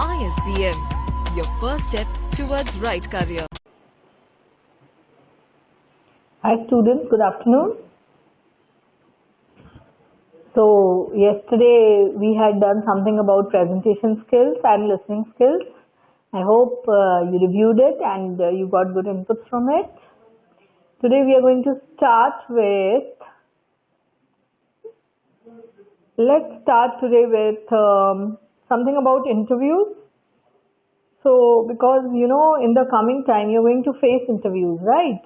ISBM, your first step towards right career. Hi students, good afternoon. So yesterday we had done something about presentation skills and listening skills. I hope you reviewed it and you got good inputs from it. Today we are going to start with, let's start today with something about interviews. So because in the coming time you're going to face interviews, right?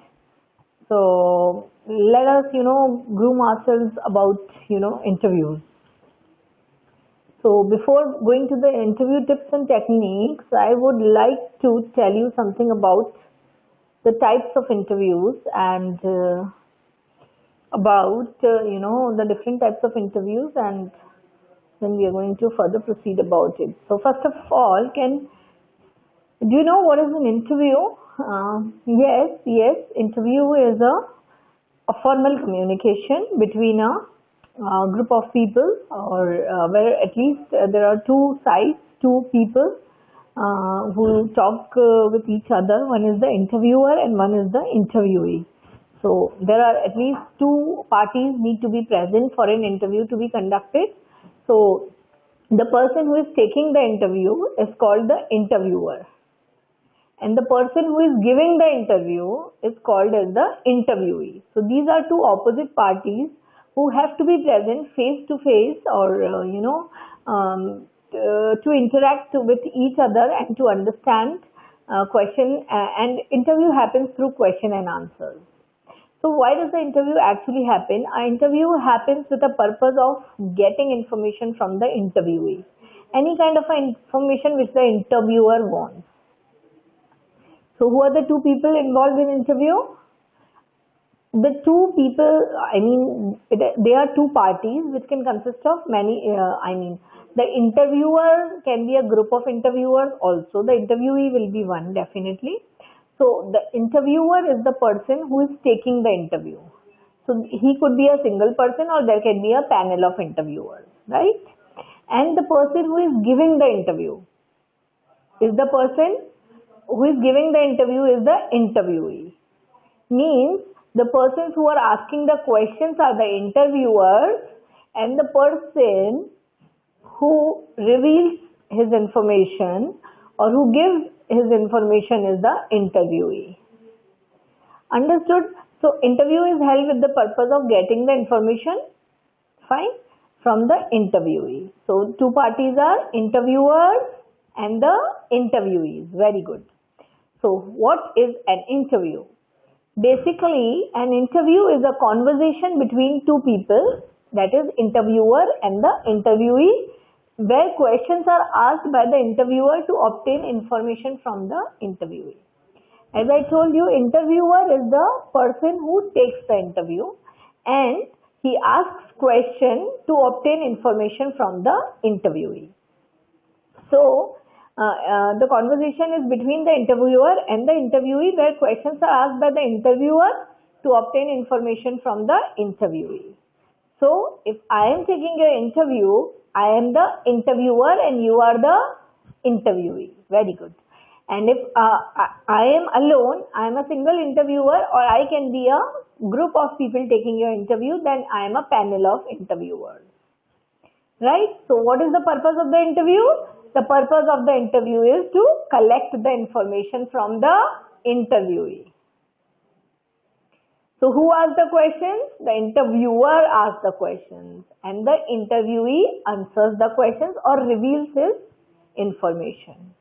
So let us groom ourselves about interviews. So before going to the interview tips and techniques, I would like to tell you something about the types of interviews and about the different types of interviews, and then we are going to further proceed about it. So first of all, do you know what is an interview? Yes, interview is a formal communication between a group of people, or where at least there are two sides, two people who talk with each other. One is the interviewer and one is the interviewee. So there are at least two parties need to be present for an interview to be conducted. So the person who is taking the interview is called the interviewer, and the person who is giving the interview is called as the interviewee. So these are two opposite parties who have to be present face to face, or to interact with each other and to understand question, and interview happens through question and answers. So why does the interview actually happen? An interview happens with the purpose of getting information from the interviewee, any kind of information which the interviewer wants. So who are the two people involved in interview? The two people, they are two parties which can consist of many, the interviewer can be a group of interviewers also. The interviewee will be one, definitely. So the interviewer is the person who is taking the interview. So he could be a single person, or there can be a panel of interviewers, right? And the person who is giving the interview is the person who is giving the interview is the interviewee. Means the persons who are asking the questions are the interviewers, and the person who reveals his information or who gives his information is the interviewee. Understood? So interview is held with the purpose of getting the information, fine, from the interviewee. So two parties are interviewers and the interviewees. Very good. So what is an interview? Basically, an interview is a conversation between two people, that is interviewer and the interviewee, where questions are asked by the interviewer to obtain information from the interviewee. As I told you, interviewer is the person who takes the interview and he asks question to obtain information from the interviewee. So the conversation is between the interviewer and the interviewee, where questions are asked by the interviewer to obtain information from the interviewee. So if I am taking your interview, I am the interviewer and you are the interviewee. Very good. And if I am alone, I am a single interviewer, or I can be a group of people taking your interview, then I am a panel of interviewers. Right? So what is the purpose of the interview? The purpose of the interview is to collect the information from the interviewee. So who asks the questions? The interviewer asks the questions, and the interviewee answers the questions or reveals his information.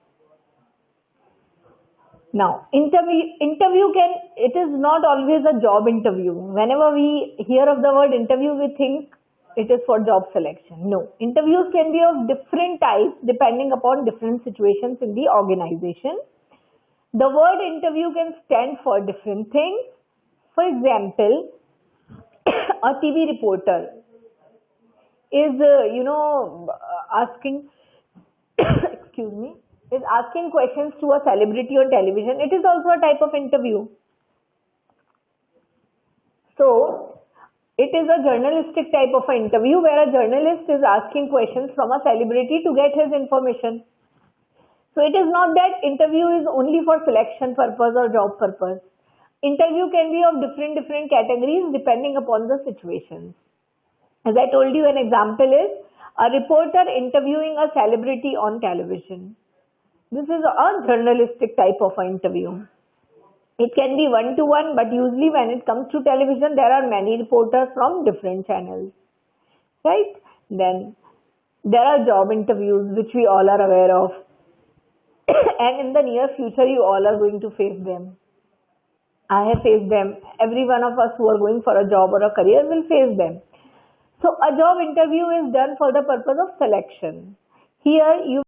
Now, interview it is not always a job interview. Whenever we hear of the word interview, we think it is for job selection. No, interviews can be of different types depending upon different situations in the organization. The word interview can stand for different things. For example, a TV reporter is, asking, is asking questions to a celebrity on television. It is also a type of interview. So, it is a journalistic type of an interview where a journalist is asking questions from a celebrity to get his information. So it is not that interview is only for selection purpose or job purpose. Interview can be of different categories depending upon the situation. As I told you, an example is a reporter interviewing a celebrity on television. This is a journalistic type of an interview. It can be one to one, but usually when it comes to television, there are many reporters from different channels, right? Then there are job interviews which we all are aware of, and in the near future, you all are going to face them. I have faced them. Every one of us who are going for a job or a career will face them. So a job interview is done for the purpose of selection. Here you